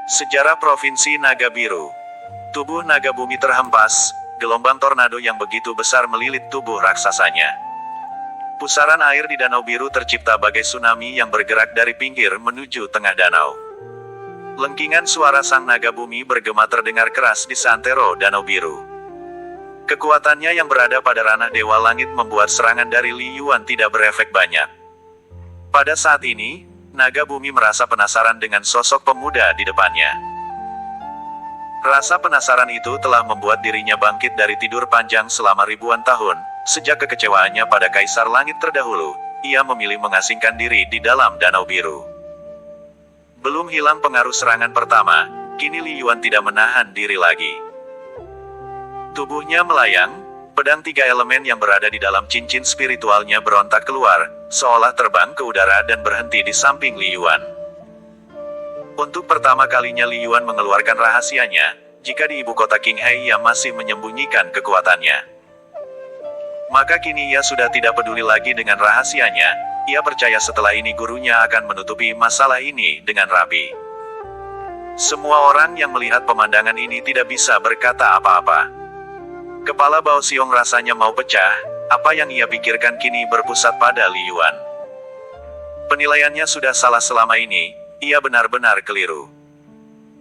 Sejarah Provinsi Naga Biru. Tubuh naga bumi terhempas, gelombang tornado yang begitu besar melilit tubuh raksasanya. Pusaran air di Danau Biru tercipta bagai tsunami yang bergerak dari pinggir menuju tengah danau. Lengkingan suara sang naga bumi bergema terdengar keras di seantero Danau Biru. Kekuatannya yang berada pada ranah Dewa Langit membuat serangan dari Li Yuan tidak berefek banyak. Pada saat ini, naga bumi merasa penasaran dengan sosok pemuda di depannya. Rasa penasaran itu telah membuat dirinya bangkit dari tidur panjang selama ribuan tahun. Sejak kekecewaannya pada Kaisar Langit terdahulu, ia memilih mengasingkan diri di dalam Danau Biru. Belum hilang pengaruh serangan pertama, kini Li Yuan tidak menahan diri lagi. Tubuhnya melayang, pedang tiga elemen yang berada di dalam cincin spiritualnya berontak keluar, seolah terbang ke udara dan berhenti di samping Li Yuan. Untuk pertama kalinya Li Yuan mengeluarkan rahasianya, jika di ibu kota Qinghai ia masih menyembunyikan kekuatannya. Maka kini ia sudah tidak peduli lagi dengan rahasianya, ia percaya setelah ini gurunya akan menutupi masalah ini dengan rapi. Semua orang yang melihat pemandangan ini tidak bisa berkata apa-apa. Kepala Bao Xiong rasanya mau pecah, apa yang ia pikirkan kini berpusat pada Li Yuan. Penilaiannya sudah salah selama ini, ia benar-benar keliru.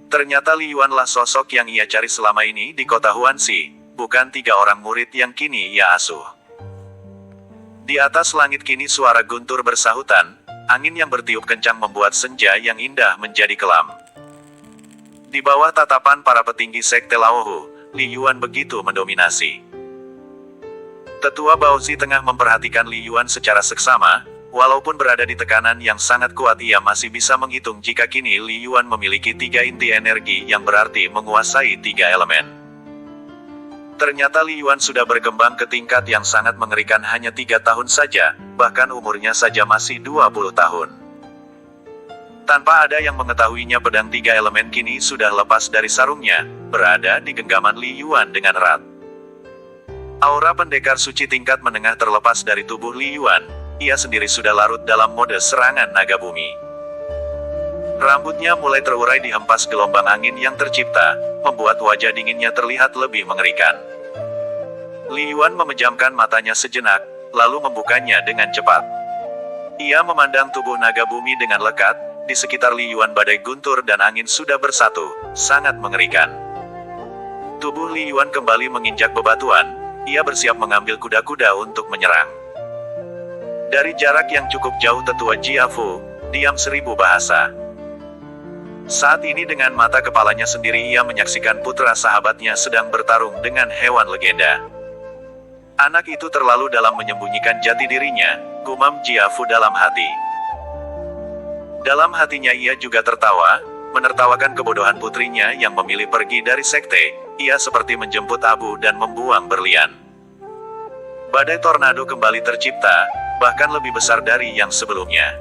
Ternyata Li Yuanlah sosok yang ia cari selama ini di kota Huanxi, bukan tiga orang murid yang kini ia asuh. Di atas langit kini suara guntur bersahutan, angin yang bertiup kencang membuat senja yang indah menjadi kelam. Di bawah tatapan para petinggi sekte Laohu, Li Yuan begitu mendominasi. Tetua Baozi tengah memperhatikan Li Yuan secara seksama. Walaupun berada di tekanan yang sangat kuat, ia masih bisa menghitung jika kini Li Yuan memiliki tiga inti energi yang berarti menguasai tiga elemen. Ternyata Li Yuan sudah berkembang ke tingkat yang sangat mengerikan hanya 3 tahun saja, bahkan umurnya saja masih 20 tahun. Tanpa ada yang mengetahuinya, pedang tiga elemen kini sudah lepas dari sarungnya, berada di genggaman Li Yuan dengan erat. Aura pendekar suci tingkat menengah terlepas dari tubuh Li Yuan. Ia sendiri sudah larut dalam mode serangan naga bumi. Rambutnya mulai terurai dihempas gelombang angin yang tercipta, membuat wajah dinginnya terlihat lebih mengerikan. Li Yuan memejamkan matanya sejenak, lalu membukanya dengan cepat. Ia memandang tubuh naga bumi dengan lekat, di sekitar Li Yuan badai guntur dan angin sudah bersatu, sangat mengerikan. Tubuh Li Yuan kembali menginjak bebatuan, ia bersiap mengambil kuda-kuda untuk menyerang. Dari jarak yang cukup jauh tetua Jiafu, diam 1000 bahasa. Saat ini dengan mata kepalanya sendiri ia menyaksikan putra sahabatnya sedang bertarung dengan hewan legenda. Anak itu terlalu dalam menyembunyikan jati dirinya, gumam Jiafu dalam hati. Dalam hatinya ia juga tertawa, menertawakan kebodohan putrinya yang memilih pergi dari sekte. Ia seperti menjemput abu dan membuang berlian. Badai tornado kembali tercipta, bahkan lebih besar dari yang sebelumnya.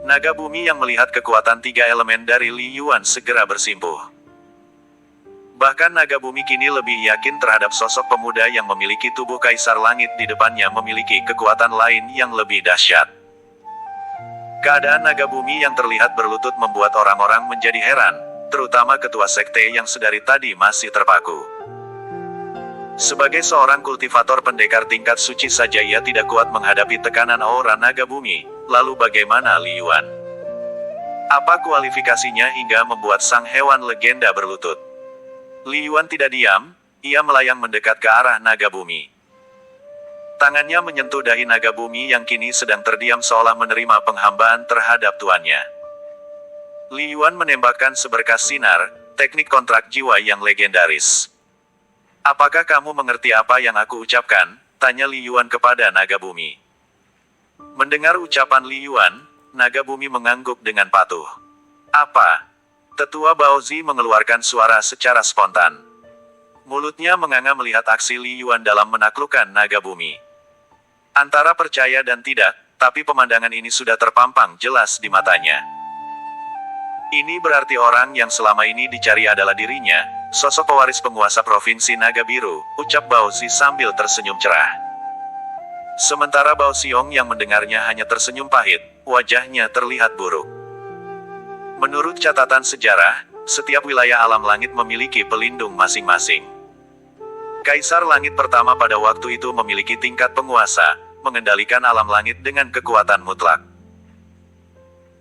Naga bumi yang melihat kekuatan tiga elemen dari Li Yuan segera bersimpuh. Bahkan naga bumi kini lebih yakin terhadap sosok pemuda yang memiliki tubuh Kaisar Langit di depannya memiliki kekuatan lain yang lebih dahsyat. Keadaan naga bumi yang terlihat berlutut membuat orang-orang menjadi heran, terutama ketua sekte yang sedari tadi masih terpaku. Sebagai seorang kultivator pendekar tingkat suci saja ia tidak kuat menghadapi tekanan aura naga bumi, lalu bagaimana Li Yuan? Apa kualifikasinya hingga membuat sang hewan legenda berlutut? Li Yuan tidak diam, ia melayang mendekat ke arah naga bumi. Tangannya menyentuh dahi naga bumi yang kini sedang terdiam seolah menerima penghambaan terhadap tuannya. Li Yuan menembakkan seberkas sinar, teknik kontrak jiwa yang legendaris. Apakah kamu mengerti apa yang aku ucapkan? Tanya Li Yuan kepada naga bumi. Mendengar ucapan Li Yuan, naga bumi mengangguk dengan patuh. Apa? Tetua Baozi mengeluarkan suara secara spontan. Mulutnya menganga melihat aksi Li Yuan dalam menaklukkan naga bumi. Antara percaya dan tidak, tapi pemandangan ini sudah terpampang jelas di matanya. Ini berarti orang yang selama ini dicari adalah dirinya, sosok pewaris penguasa Provinsi Naga Biru, ucap Baozi sambil tersenyum cerah. Sementara Bao Xiong yang mendengarnya hanya tersenyum pahit, wajahnya terlihat buruk. Menurut catatan sejarah, setiap wilayah alam langit memiliki pelindung masing-masing. Kaisar Langit pertama pada waktu itu memiliki tingkat penguasa, mengendalikan alam langit dengan kekuatan mutlak.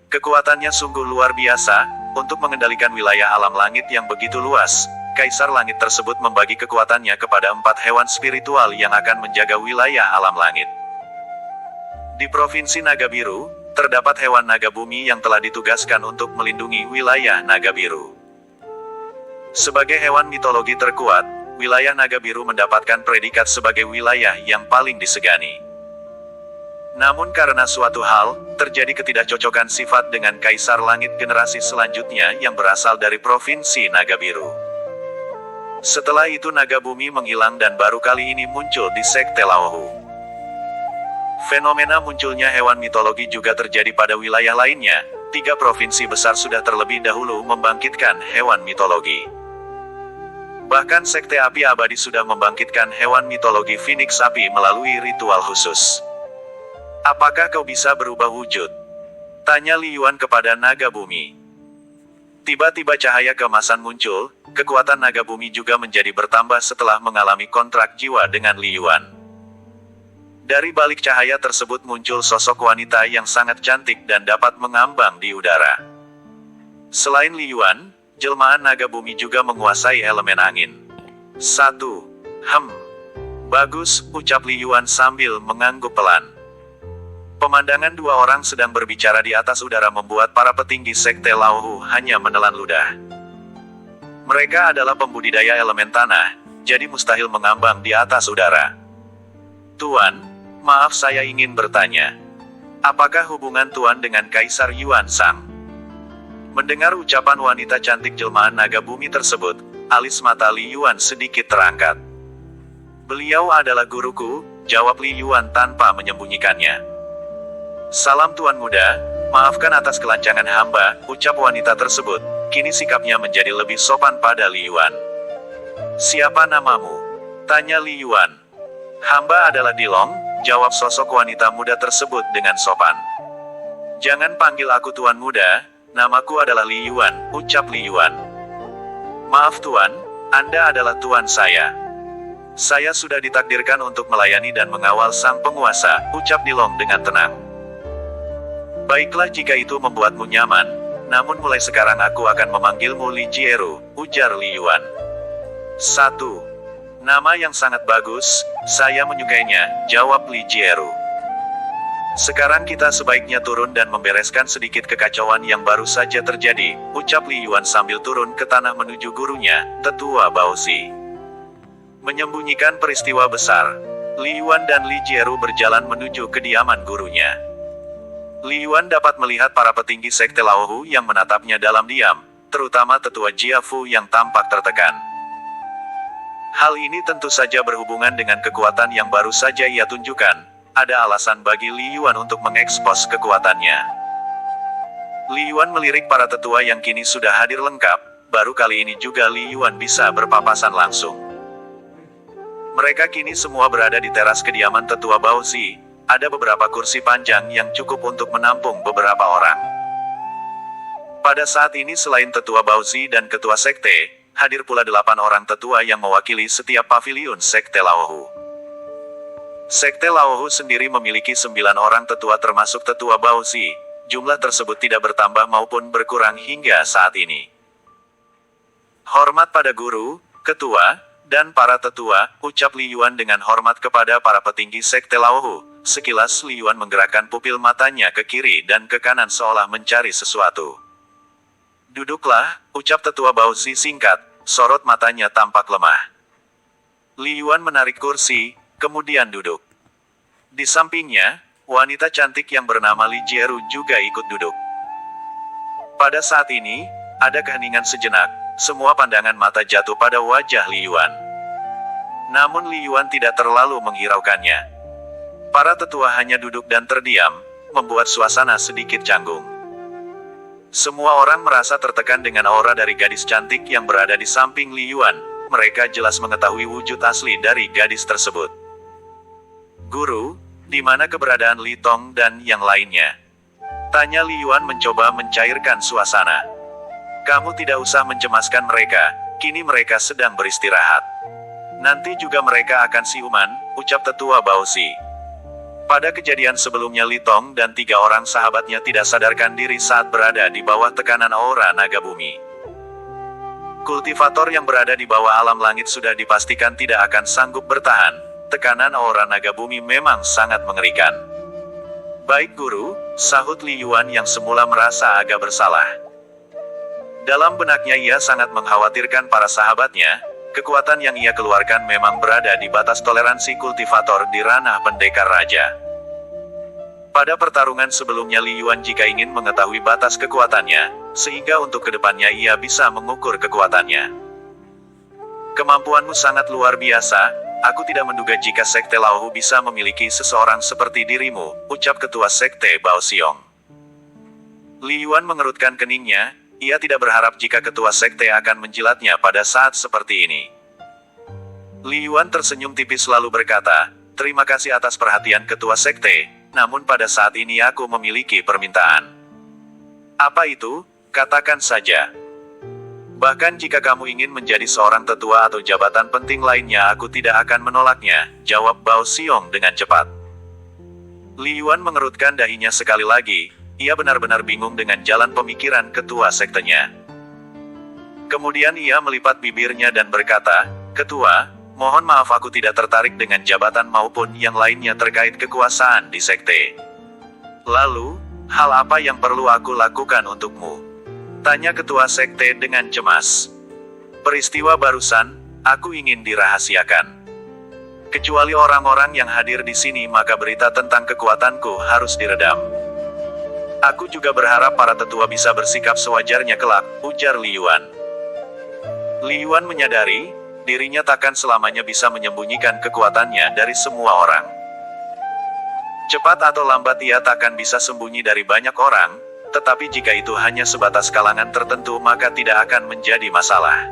Kekuatannya sungguh luar biasa, untuk mengendalikan wilayah alam langit yang begitu luas. Kaisar Langit tersebut membagi kekuatannya kepada 4 hewan spiritual yang akan menjaga wilayah alam langit. Di Provinsi Naga Biru, terdapat hewan naga bumi yang telah ditugaskan untuk melindungi wilayah Naga Biru. Sebagai hewan mitologi terkuat, wilayah Naga Biru mendapatkan predikat sebagai wilayah yang paling disegani. Namun karena suatu hal, terjadi ketidakcocokan sifat dengan Kaisar Langit generasi selanjutnya yang berasal dari Provinsi Naga Biru. Setelah itu Naga Bumi menghilang dan baru kali ini muncul di Sekte Laohu. Fenomena munculnya hewan mitologi juga terjadi pada wilayah lainnya. 3 provinsi besar sudah terlebih dahulu membangkitkan hewan mitologi. Bahkan Sekte Api Abadi sudah membangkitkan hewan mitologi Phoenix Api melalui ritual khusus. Apakah kau bisa berubah wujud? Tanya Li Yuan kepada Naga Bumi. Tiba-tiba cahaya keemasan muncul, kekuatan Naga Bumi juga menjadi bertambah setelah mengalami kontrak jiwa dengan Li Yuan. Dari balik cahaya tersebut muncul sosok wanita yang sangat cantik dan dapat mengambang di udara. Selain Li Yuan, jelmaan Naga Bumi juga menguasai elemen angin. 1. Bagus, ucap Li Yuan sambil mengangguk pelan. Pemandangan 2 orang sedang berbicara di atas udara membuat para petinggi Sekte Laohu hanya menelan ludah. Mereka adalah pembudidaya elemen tanah, jadi mustahil mengambang di atas udara. Tuan, maaf saya ingin bertanya. Apakah hubungan Tuan dengan Kaisar Yuan Sang? Mendengar ucapan wanita cantik jelmaan Naga Bumi tersebut, alis mata Li Yuan sedikit terangkat. Beliau adalah guruku, jawab Li Yuan tanpa menyembunyikannya. Salam Tuan Muda, maafkan atas kelancangan hamba, ucap wanita tersebut. Kini sikapnya menjadi lebih sopan pada Li Yuan. Siapa namamu? Tanya Li Yuan. Hamba adalah Dilong, jawab sosok wanita muda tersebut dengan sopan. Jangan panggil aku Tuan Muda, namaku adalah Li Yuan, ucap Li Yuan. Maaf Tuan, Anda adalah Tuan saya. Saya sudah ditakdirkan untuk melayani dan mengawal sang penguasa, ucap Dilong dengan tenang. Baiklah jika itu membuatmu nyaman, namun mulai sekarang aku akan memanggilmu Li Jieru, ujar Li Yuan. 1. Nama yang sangat bagus, saya menyukainya, jawab Li Jieru. Sekarang kita sebaiknya turun dan membereskan sedikit kekacauan yang baru saja terjadi, ucap Li Yuan sambil turun ke tanah menuju gurunya, Tetua Baozi. Menyembunyikan peristiwa besar, Li Yuan dan Li Jieru berjalan menuju kediaman gurunya. Li Yuan dapat melihat para petinggi Sekte Laohu yang menatapnya dalam diam, terutama Tetua Jiafu yang tampak tertekan. Hal ini tentu saja berhubungan dengan kekuatan yang baru saja ia tunjukkan. Ada alasan bagi Li Yuan untuk mengekspos kekuatannya. Li Yuan melirik para tetua yang kini sudah hadir lengkap, baru kali ini juga Li Yuan bisa berpapasan langsung. Mereka kini semua berada di teras kediaman Tetua Baozi. Ada beberapa kursi panjang yang cukup untuk menampung beberapa orang. Pada saat ini selain Tetua Baozi dan Ketua Sekte, hadir pula 8 orang tetua yang mewakili setiap paviliun Sekte Laohu. Sekte Laohu sendiri memiliki 9 orang tetua termasuk Tetua Baozi. Jumlah tersebut tidak bertambah maupun berkurang hingga saat ini. Hormat pada guru, ketua, dan para tetua, ucap Li Yuan dengan hormat kepada para petinggi Sekte Laohu. Sekilas Li Yuan menggerakkan pupil matanya ke kiri dan ke kanan seolah mencari sesuatu. Duduklah, ucap Tetua Baozi singkat, sorot matanya tampak lemah. Li Yuan menarik kursi, kemudian duduk. Di sampingnya, wanita cantik yang bernama Li Jieru juga ikut duduk. Pada saat ini, ada keheningan sejenak, semua pandangan mata jatuh pada wajah Li Yuan. Namun Li Yuan tidak terlalu menghiraukannya. Para tetua hanya duduk dan terdiam, membuat suasana sedikit canggung. Semua orang merasa tertekan dengan aura dari gadis cantik yang berada di samping Li Yuan. Mereka jelas mengetahui wujud asli dari gadis tersebut. Guru, di mana keberadaan Li Tong dan yang lainnya? Tanya Li Yuan mencoba mencairkan suasana. Kamu tidak usah mencemaskan mereka, kini mereka sedang beristirahat. Nanti juga mereka akan siuman, ucap tetua Baozi. Pada kejadian sebelumnya Li Tong dan 3 orang sahabatnya tidak sadarkan diri saat berada di bawah tekanan aura naga bumi. Kultivator yang berada di bawah alam langit sudah dipastikan tidak akan sanggup bertahan, tekanan aura naga bumi memang sangat mengerikan. Baik guru, sahut Li Yuan yang semula merasa agak bersalah. Dalam benaknya ia sangat mengkhawatirkan para sahabatnya, kekuatan yang ia keluarkan memang berada di batas toleransi kultivator di ranah pendekar raja. Pada pertarungan sebelumnya Li Yuan jika ingin mengetahui batas kekuatannya, sehingga untuk kedepannya ia bisa mengukur kekuatannya. Kemampuanmu sangat luar biasa. Aku tidak menduga jika Sekte Laohu bisa memiliki seseorang seperti dirimu, ucap ketua Sekte Bao Xiong. Li Yuan mengerutkan keningnya, ia tidak berharap jika ketua Sekte akan menjilatnya pada saat seperti ini. Li Yuan tersenyum tipis lalu berkata, terima kasih atas perhatian ketua Sekte, namun pada saat ini aku memiliki permintaan. Apa itu? Katakan saja. Bahkan jika kamu ingin menjadi seorang tetua atau jabatan penting lainnya aku tidak akan menolaknya, jawab Bao Xiong dengan cepat. Li Yuan mengerutkan dahinya sekali lagi, ia benar-benar bingung dengan jalan pemikiran ketua sektenya. Kemudian ia melipat bibirnya dan berkata, Ketua, mohon maaf aku tidak tertarik dengan jabatan maupun yang lainnya terkait kekuasaan di sekte. Lalu, hal apa yang perlu aku lakukan untukmu? Tanya ketua sekte dengan cemas. Peristiwa barusan, aku ingin dirahasiakan. Kecuali orang-orang yang hadir di sini maka berita tentang kekuatanku harus diredam. Aku juga berharap para tetua bisa bersikap sewajarnya kelak, ujar Li Yuan. Li Yuan menyadari, dirinya takkan selamanya bisa menyembunyikan kekuatannya dari semua orang. Cepat atau lambat ia takkan bisa sembunyi dari banyak orang, tetapi jika itu hanya sebatas kalangan tertentu maka tidak akan menjadi masalah.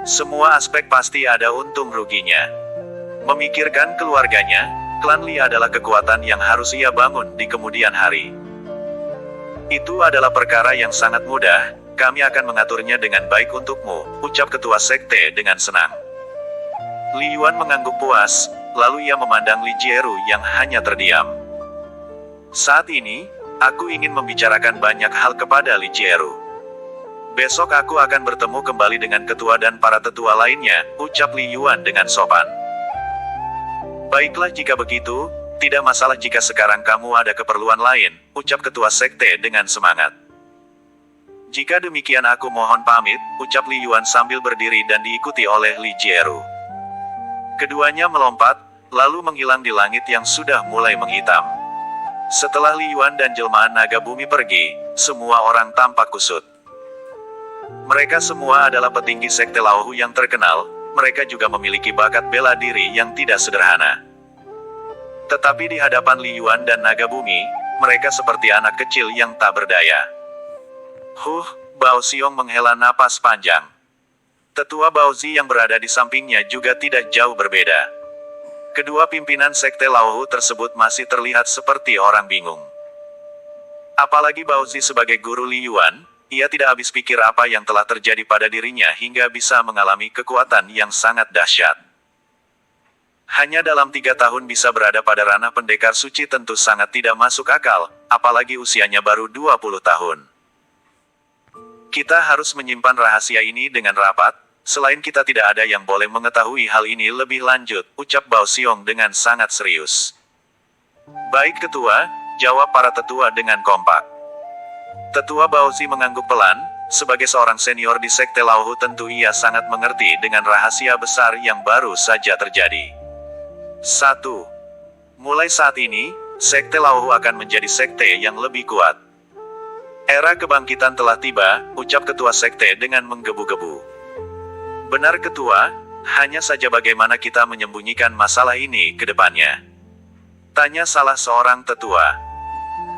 Semua aspek pasti ada untung ruginya. Memikirkan keluarganya, klan Li adalah kekuatan yang harus ia bangun di kemudian hari. Itu adalah perkara yang sangat mudah, kami akan mengaturnya dengan baik untukmu, ucap ketua sekte dengan senang. Li Yuan mengangguk puas, lalu ia memandang Li Jieru yang hanya terdiam. Saat ini, aku ingin membicarakan banyak hal kepada Li Jieru. Besok aku akan bertemu kembali dengan ketua dan para tetua lainnya, ucap Li Yuan dengan sopan. Baiklah jika begitu, tidak masalah jika sekarang kamu ada keperluan lain, ucap ketua sekte dengan semangat. Jika demikian aku mohon pamit, ucap Li Yuan sambil berdiri dan diikuti oleh Li Jieru. Keduanya melompat, lalu menghilang di langit yang sudah mulai menghitam. Setelah Li Yuan dan jelmaan naga bumi pergi, semua orang tampak kusut. Mereka semua adalah petinggi sekte Laohu yang terkenal, mereka juga memiliki bakat bela diri yang tidak sederhana. Tetapi di hadapan Li Yuan dan naga bumi, mereka seperti anak kecil yang tak berdaya. Bao Xiong menghela napas panjang. Tetua Baozi yang berada di sampingnya juga tidak jauh berbeda. Kedua pimpinan sekte Laohu tersebut masih terlihat seperti orang bingung. Apalagi Baozi sebagai guru Li Yuan, ia tidak habis pikir apa yang telah terjadi pada dirinya hingga bisa mengalami kekuatan yang sangat dahsyat. Hanya dalam 3 tahun bisa berada pada ranah pendekar suci tentu sangat tidak masuk akal, apalagi usianya baru 20 tahun. Kita harus menyimpan rahasia ini dengan rapat, selain kita tidak ada yang boleh mengetahui hal ini lebih lanjut, ucap Bao Xiong dengan sangat serius. Baik ketua, jawab para tetua dengan kompak. Tetua Baozi mengangguk pelan, sebagai seorang senior di sekte Laohu tentu ia sangat mengerti dengan rahasia besar yang baru saja terjadi. 1. Mulai saat ini, sekte Laohu akan menjadi sekte yang lebih kuat. Era kebangkitan telah tiba, ucap ketua sekte dengan menggebu-gebu. Benar ketua, hanya saja bagaimana kita menyembunyikan masalah ini ke depannya. Tanya salah seorang tetua.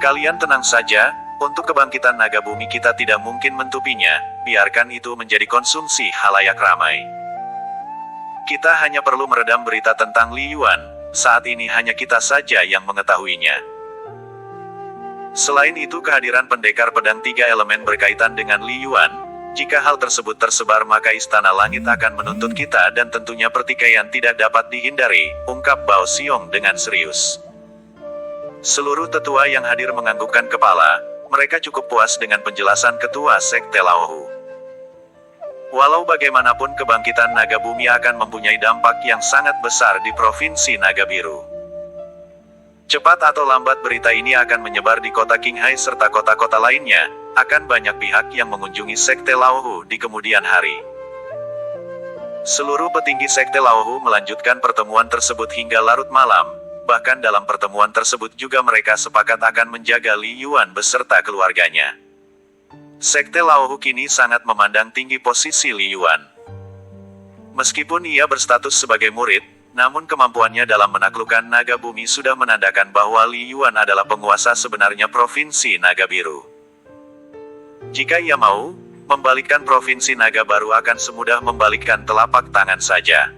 Kalian tenang saja, untuk kebangkitan naga bumi kita tidak mungkin mentupinya, biarkan itu menjadi konsumsi halayak ramai. Kita hanya perlu meredam berita tentang Li Yuan, saat ini hanya kita saja yang mengetahuinya. Selain itu kehadiran pendekar pedang 3 elemen berkaitan dengan Li Yuan, Jika hal tersebut tersebar maka Istana Langit akan menuntut kita dan tentunya pertikaian tidak dapat dihindari, ungkap Bao Xiong dengan serius. Seluruh tetua yang hadir menganggukkan kepala, mereka cukup puas dengan penjelasan ketua Sekte Laohu. Walau bagaimanapun kebangkitan naga bumi akan mempunyai dampak yang sangat besar di Provinsi Naga Biru. Cepat atau lambat berita ini akan menyebar di kota Qinghai serta kota-kota lainnya, akan banyak pihak yang mengunjungi Sekte Laohu di kemudian hari. Seluruh petinggi Sekte Laohu melanjutkan pertemuan tersebut hingga larut malam, bahkan dalam pertemuan tersebut juga mereka sepakat akan menjaga Li Yuan beserta keluarganya. Sekte Laohu kini sangat memandang tinggi posisi Li Yuan. Meskipun ia berstatus sebagai murid, namun kemampuannya dalam menaklukkan naga bumi sudah menandakan bahwa Li Yuan adalah penguasa sebenarnya Provinsi Naga Biru. Jika ia mau, membalikkan Provinsi Naga Baru akan semudah membalikkan telapak tangan saja.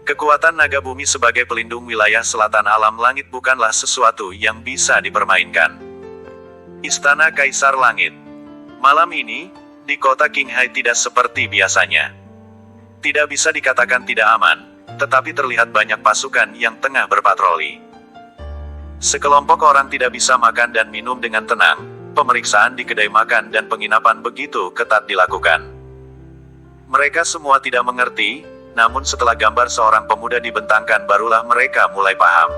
Kekuatan naga bumi sebagai pelindung wilayah selatan alam langit bukanlah sesuatu yang bisa dipermainkan. Istana Kaisar Langit. Malam ini, di kota Qinghai tidak seperti biasanya. Tidak bisa dikatakan tidak aman, tetapi terlihat banyak pasukan yang tengah berpatroli. Sekelompok orang tidak bisa makan dan minum dengan tenang. Pemeriksaan di kedai makan dan penginapan begitu ketat dilakukan. Mereka semua tidak mengerti, namun setelah gambar seorang pemuda dibentangkan barulah mereka mulai paham.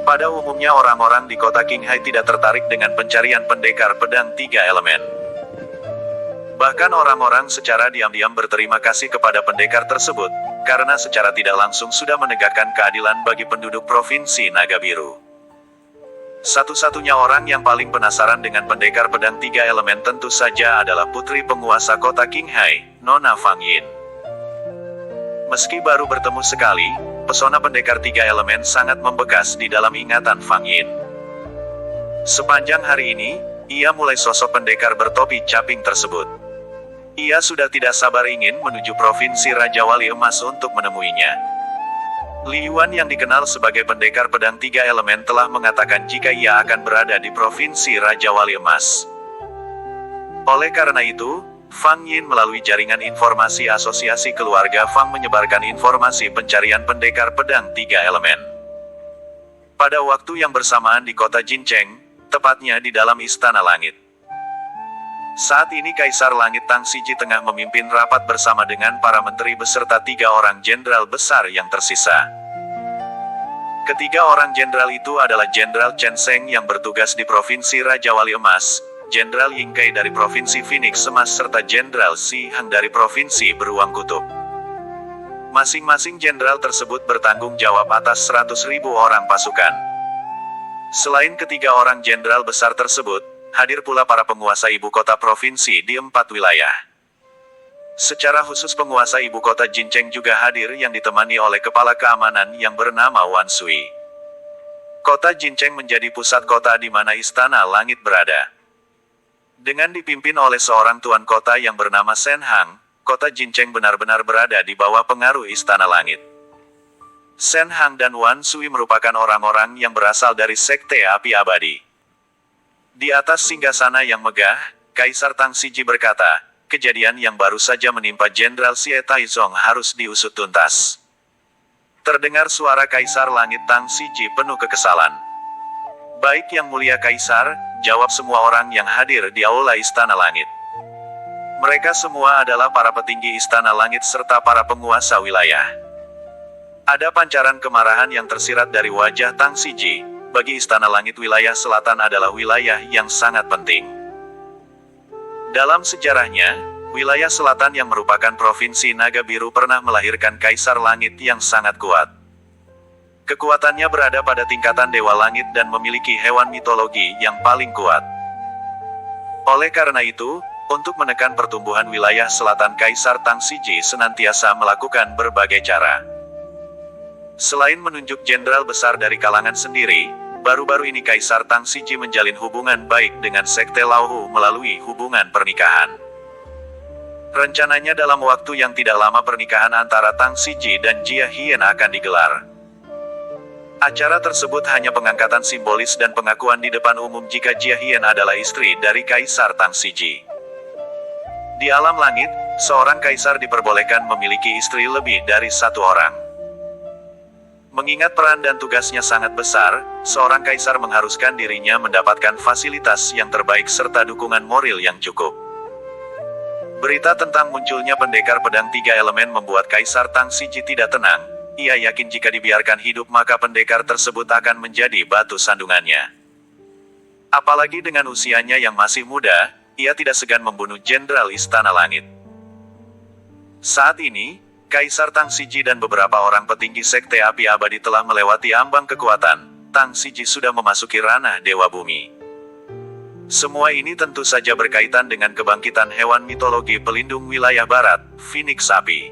Pada umumnya orang-orang di kota Qinghai tidak tertarik dengan pencarian pendekar pedang 3 elemen. Bahkan orang-orang secara diam-diam berterima kasih kepada pendekar tersebut, karena secara tidak langsung sudah menegakkan keadilan bagi penduduk Provinsi Naga Biru. Satu-satunya orang yang paling penasaran dengan pendekar pedang 3 elemen tentu saja adalah putri penguasa kota Qinghai, Nona Fang Yin. Meski baru bertemu sekali, pesona pendekar 3 elemen sangat membekas di dalam ingatan Fang Yin. Sepanjang hari ini, ia mulai sosok pendekar bertopi caping tersebut. Ia sudah tidak sabar ingin menuju Provinsi Raja Wali Emas untuk menemuinya. Li Yuan yang dikenal sebagai pendekar pedang 3 elemen telah mengatakan jika ia akan berada di Provinsi Raja Wali Emas. Oleh karena itu, Fang Yin melalui jaringan informasi asosiasi keluarga Fang menyebarkan informasi pencarian pendekar pedang 3 elemen. Pada waktu yang bersamaan di kota Jincheng, tepatnya di dalam Istana Langit. Saat ini Kaisar Langit Tang Siji tengah memimpin rapat bersama dengan para menteri beserta 3 orang jenderal besar yang tersisa. Ketiga orang jenderal itu adalah Jenderal Chen Sheng yang bertugas di Provinsi Raja Wali Emas, Jenderal Ying Kai dari Provinsi Phoenix Emas serta Jenderal Si Hang dari Provinsi Beruang Kutub. Masing-masing jenderal tersebut bertanggung jawab atas 100.000 orang pasukan. Selain ketiga orang jenderal besar tersebut, hadir pula para penguasa ibu kota provinsi di 4 wilayah. Secara khusus penguasa ibu kota Jincheng juga hadir yang ditemani oleh kepala keamanan yang bernama Wan Sui. Kota Jincheng menjadi pusat kota di mana Istana Langit berada. Dengan dipimpin oleh seorang tuan kota yang bernama Shen Hang, kota Jincheng benar-benar berada di bawah pengaruh Istana Langit. Shen Hang dan Wan Sui merupakan orang-orang yang berasal dari Sekte Api Abadi. Di atas singgasana yang megah, Kaisar Tang Siji berkata, kejadian yang baru saja menimpa Jenderal Xie Taizong harus diusut tuntas. Terdengar suara Kaisar Langit Tang Siji penuh kekesalan. Baik yang mulia Kaisar, jawab semua orang yang hadir di aula Istana Langit. Mereka semua adalah para petinggi Istana Langit serta para penguasa wilayah. Ada pancaran kemarahan yang tersirat dari wajah Tang Siji. Bagi Istana Langit wilayah selatan adalah wilayah yang sangat penting. Dalam sejarahnya, wilayah selatan yang merupakan Provinsi Naga Biru pernah melahirkan Kaisar Langit yang sangat kuat. Kekuatannya berada pada tingkatan Dewa Langit dan memiliki hewan mitologi yang paling kuat. Oleh karena itu, untuk menekan pertumbuhan wilayah selatan Kaisar Tang Siji senantiasa melakukan berbagai cara. Selain menunjuk jenderal besar dari kalangan sendiri, baru-baru ini Kaisar Tang Siji menjalin hubungan baik dengan Sekte Laohu melalui hubungan pernikahan. Rencananya dalam waktu yang tidak lama pernikahan antara Tang Siji dan Jia Hien akan digelar. Acara tersebut hanya pengangkatan simbolis dan pengakuan di depan umum jika Jia Hien adalah istri dari Kaisar Tang Siji. Di alam langit, seorang kaisar diperbolehkan memiliki istri lebih dari satu orang. Mengingat peran dan tugasnya sangat besar, seorang kaisar mengharuskan dirinya mendapatkan fasilitas yang terbaik serta dukungan moral yang cukup. Berita tentang munculnya pendekar pedang tiga elemen membuat Kaisar Tang Siji tidak tenang. Ia yakin jika dibiarkan hidup maka pendekar tersebut akan menjadi batu sandungannya. Apalagi dengan usianya yang masih muda, ia tidak segan membunuh Jenderal Istana Langit. Saat ini, Kaisar Tang Siji dan beberapa orang petinggi Sekte Api Abadi telah melewati ambang kekuatan. Tang Siji sudah memasuki ranah Dewa Bumi. Semua ini tentu saja berkaitan dengan kebangkitan hewan mitologi pelindung wilayah barat, Phoenix Api.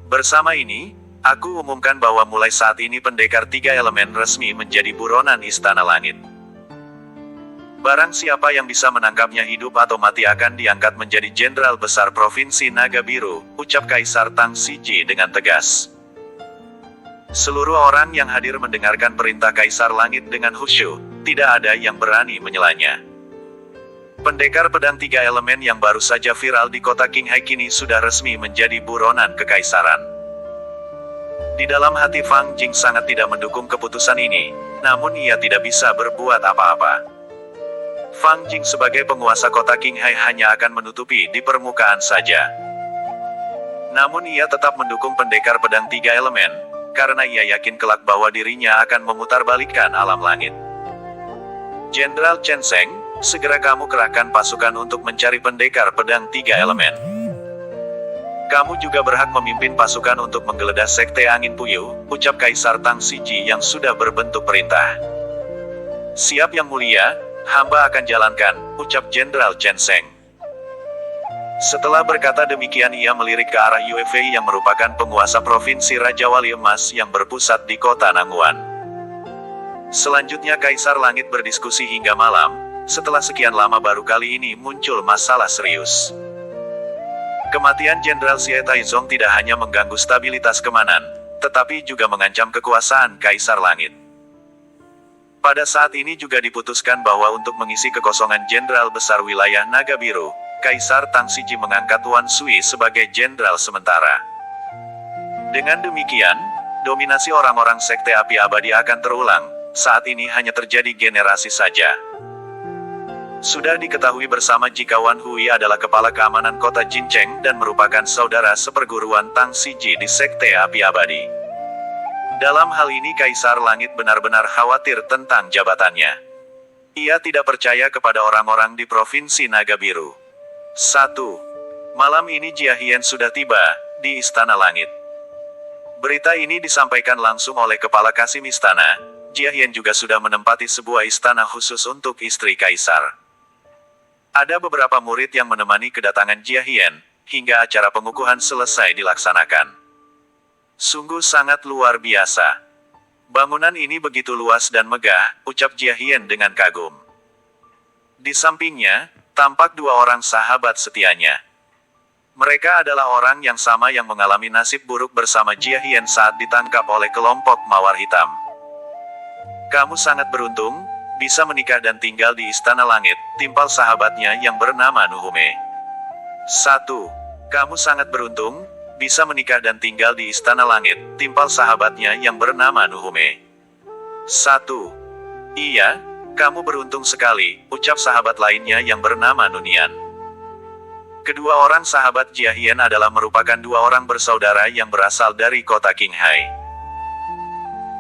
Bersama ini, aku umumkan bahwa mulai saat ini pendekar tiga elemen resmi menjadi buronan Istana Langit. Barang siapa yang bisa menangkapnya hidup atau mati akan diangkat menjadi Jenderal Besar Provinsi Naga Biru, ucap Kaisar Tang Siji dengan tegas. Seluruh orang yang hadir mendengarkan perintah Kaisar Langit dengan khusyuk, tidak ada yang berani menyelanya. Pendekar pedang tiga elemen yang baru saja viral di kota Qinghai kini sudah resmi menjadi buronan kekaisaran. Di dalam hati Fang Jing sangat tidak mendukung keputusan ini, namun ia tidak bisa berbuat apa-apa. Fang Jing sebagai penguasa kota Qinghai hanya akan menutupi di permukaan saja. Namun ia tetap mendukung pendekar pedang tiga elemen, karena ia yakin kelak bahwa dirinya akan memutarbalikkan alam langit. Jenderal Chen Sheng, segera kamu kerahkan pasukan untuk mencari pendekar pedang tiga elemen. Kamu juga berhak memimpin pasukan untuk menggeledah Sekte Angin Puyuh, ucap Kaisar Tang Siji yang sudah berbentuk perintah. Siap Yang Mulia, hamba akan jalankan, ucap Jenderal Chen Sheng. Setelah berkata demikian ia melirik ke arah Yue Fei yang merupakan penguasa Provinsi Raja Wali Emas yang berpusat di kota Nanguan. Selanjutnya Kaisar Langit berdiskusi hingga malam, setelah sekian lama baru kali ini muncul masalah serius. Kematian Jenderal Xie Taizong tidak hanya mengganggu stabilitas Kemanan, tetapi juga mengancam kekuasaan Kaisar Langit. Pada saat ini juga diputuskan bahwa untuk mengisi kekosongan Jenderal Besar Wilayah Naga Biru, Kaisar Tang Siji mengangkat Wan Sui sebagai jenderal sementara. Dengan demikian, dominasi orang-orang Sekte Api Abadi akan terulang. Saat ini hanya terjadi generasi saja. Sudah diketahui bersama jika Wan Hui adalah kepala keamanan kota Jincheng dan merupakan saudara seperguruan Tang Siji di Sekte Api Abadi. Dalam hal ini Kaisar Langit benar-benar khawatir tentang jabatannya. Ia tidak percaya kepada orang-orang di Provinsi Naga Biru. 1. Malam ini Jia Hien sudah tiba di Istana Langit. Berita ini disampaikan langsung oleh Kepala Kasim Istana. Jia Hien juga sudah menempati sebuah istana khusus untuk istri Kaisar. Ada beberapa murid yang menemani kedatangan Jia Hien, hingga acara pengukuhan selesai dilaksanakan. Sungguh sangat luar biasa. Bangunan ini begitu luas dan megah, ucap Jia Hien dengan kagum. Di sampingnya, tampak dua orang sahabat setianya. Mereka adalah orang yang sama yang mengalami nasib buruk bersama Jia Hien saat ditangkap oleh kelompok Mawar Hitam. Kamu sangat beruntung, bisa menikah dan tinggal di Istana Langit, timpal sahabatnya yang bernama Nuhume. 1. Kamu sangat beruntung, bisa menikah dan tinggal di Istana Langit, timpal sahabatnya yang bernama Nuhume. 1. Iya, kamu beruntung sekali, ucap sahabat lainnya yang bernama Nunian. Kedua orang sahabat Jia Hien adalah merupakan dua orang bersaudara yang berasal dari kota Qinghai.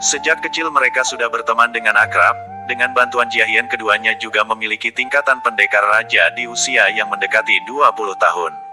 Sejak kecil mereka sudah berteman dengan akrab, dengan bantuan Jia Hien keduanya juga memiliki tingkatan pendekar raja di usia yang mendekati 20 tahun.